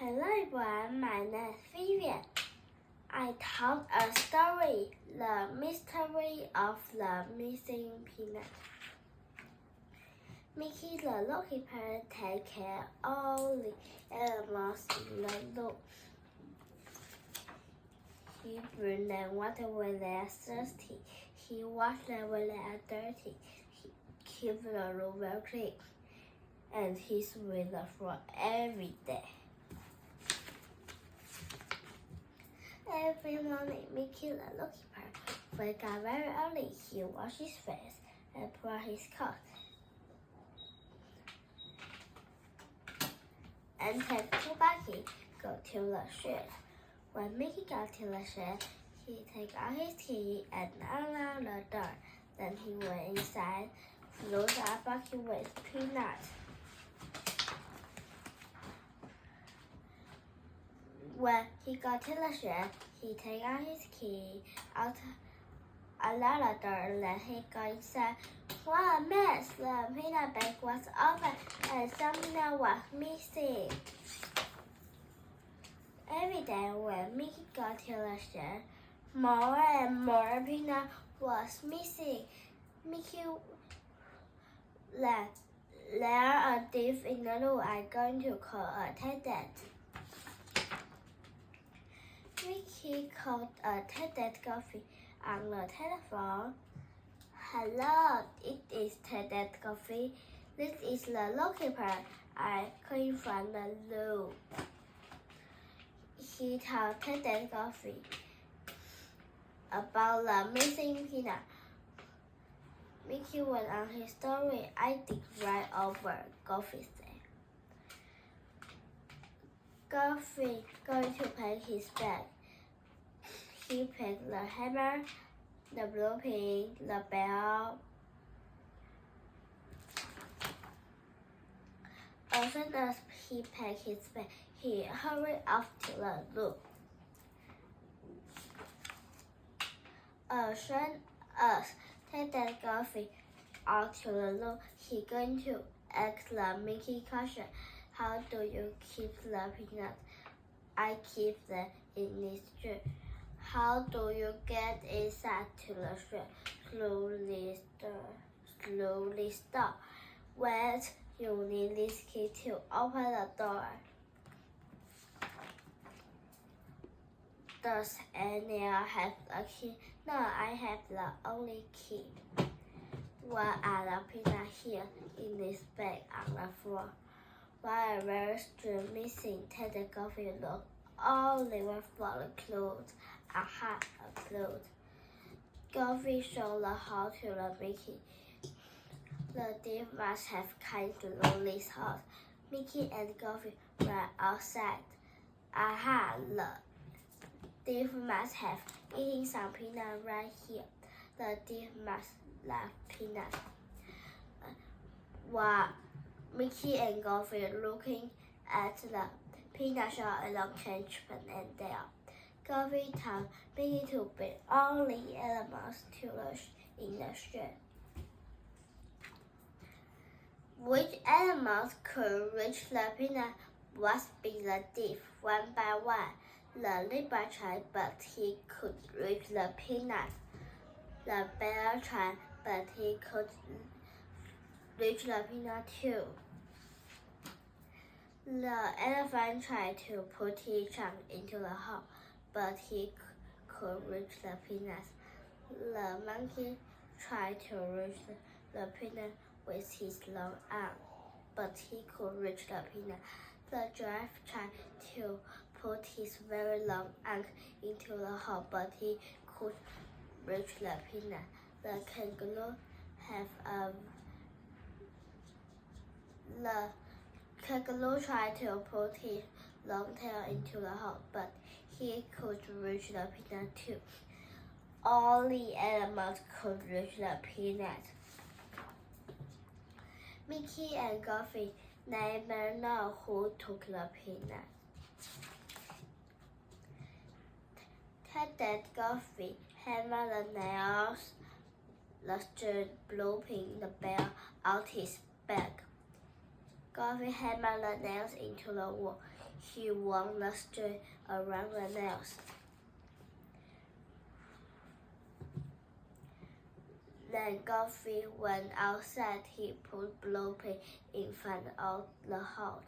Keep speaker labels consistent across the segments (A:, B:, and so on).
A: Hello everyone, my name is Vivian. I told a story, The Mystery of the Missing Peanut. Mickey the zookeeper takes care of all the animals in the zoo. He brings them water when they are thirsty. He washes them when they are dirty. He keeps the room well clean. And he sweeps the floor every day. Every morning, Mickey the zookeeper wakes up very early. He washes his face and puts on his coat and takes two buckets go to the shed. When Mickey got to the shed, he takes out his key and unlocked the door. Then he went inside, filled a bucket with peanuts. When he got to the shed, he took out his key, unlocked the door, then he got inside. What a mess! The peanut bag was open and something was missing. Every day when Mickey got to the shed, more and more peanut was missing. Mickey let a thief in the room. I'm going to call a attendant. Mickey called Attendant Coffee on the telephone. Hello, it is Attendant Coffee. This is the zookeeper. I came from the zoo. He told Attendant Coffee about the missing peanut. Mickey went on his story. I dig right over, Coffee said. Coffee going to pack his bag. He picked the hammer, the blue pin, the bell. As soon as he packed his bag, he hurried off to the zoo. As soon as Attendant Coffee out to the zoo, he going to ask the Mickey question. How do you keep the peanuts? I keep them in this jar. How do you get inside to the shed? Slowly stop. Wait, you need this key to open the door. Does anyone have a key? No, I have the only key. What are the peanuts here in this bag on the floor? Why a very strange missing Attendant Coffee looked all over for the clothes. Aha, a clothes. Coffee showed the hole to the Mickey. The thief must have come to this house. Mickey and Coffee were outside. Aha, the thief must have eaten some peanuts right here. The thief must love peanuts. While Mickey and Coffee looking at the peanut shop along Trench and Dale. Coffee told Mickey to bring all the animals in the shed. Which animals could reach the peanut must be the thief. One by one, the zebra tried, but he could reach the peanut. The bear tried, but he could reach the peanut too. The elephant tried to put his trunk into the hole, but he could reach the peanuts. The monkey tried to reach the peanut with his long arm, but he could reach the peanut. The giraffe tried to put his very long arm into the hole, but he could reach the peanut. The kangaroo tried to put his long tail into the hole, but he could reach the peanut too. All the animals could reach the peanut. Mickey and Coffee never know who took the peanut. Attendant Coffee hammered the nails, the string, blue pin, the bell out his bag. Goofy hammered the nails into the wall. He wound the string around the nails. Then Goofy went outside. He put Blue-Pig in front of the house.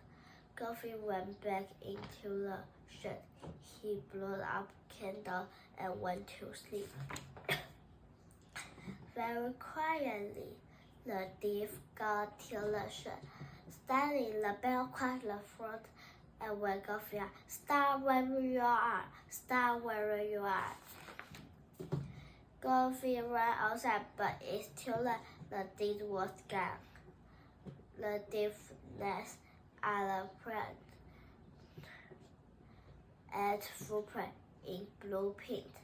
A: Goofy went back into the shed. He blew up candle and went to sleep. Very quietly, the thief got to the shed. Suddenly, the bell cracked the front and when Goofy asked, "Stop wherever you are! Stop wherever you are!" Goofy ran outside, but it's too late. The thief was gone. The thief next at the plant at footprint in blue paint.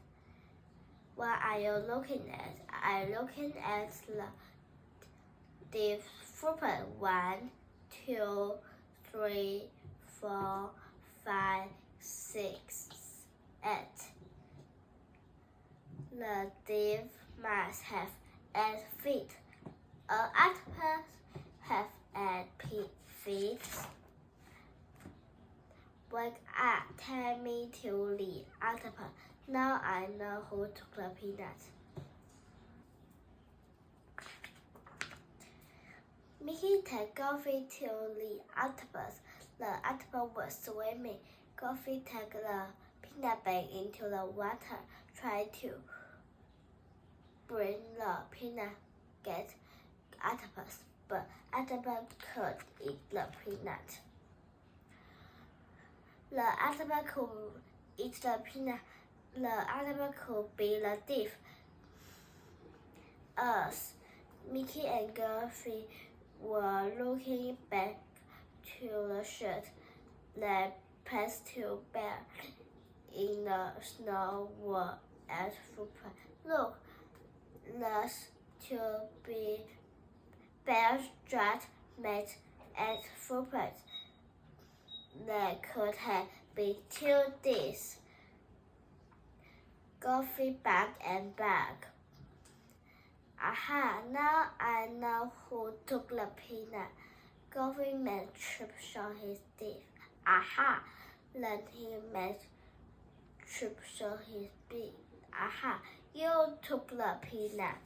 A: What are you looking at? I'm looking at the thief's footprint. 1, 2, 3, 4, 5, 6, 8. The thief must have 8 feet. An octopus has 8 feet. Wake up, tell me to the octopus. Now I know who took the peanut. Mickey took Goofy to the octopus. The octopus was swimming. Goofy took the peanut bag into the water, tried to bring the peanut get octopus, but octopus could eat the peanut. The octopus could eat the peanut. The octopus could be the thief. As Mickey and Goofy were looking back to the shed, they passed 2 bears in the snow were at footprint. Look, those 2 big bears just made at footprint. There could have been 2 thieves. Goofy back and back. Aha, now I know who took the peanut. Goofy made Chip show his teeth. Aha, then he made Chip show his beak. Aha, you took the peanut.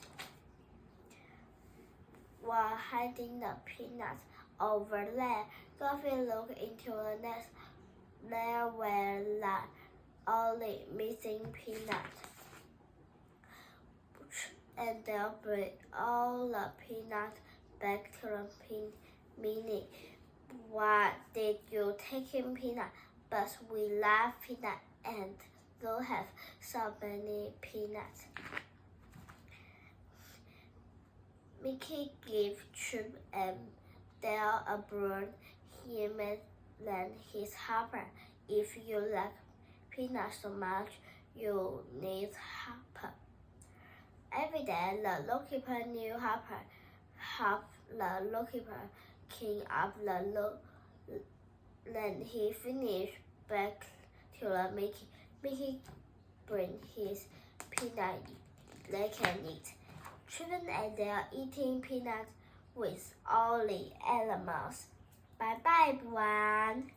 A: While hiding the peanuts over there, Goofy looked into the nest. There were the only missing peanut. And they'll bring all the peanuts back to the Minnie. Why did you take him peanut? But we love peanut and don't have so many peanuts. Mickey gave Chip and Dale a broom. He made them his helper. If you like peanuts so much, you need helper. Every day, the zookeeper knew Hopper helped the zookeeper clean up the loop. Then he finished back to the Mickey. Mickey bring his peanut they can eat. Children and they are eating peanuts with all the animals. Bye bye, everyone.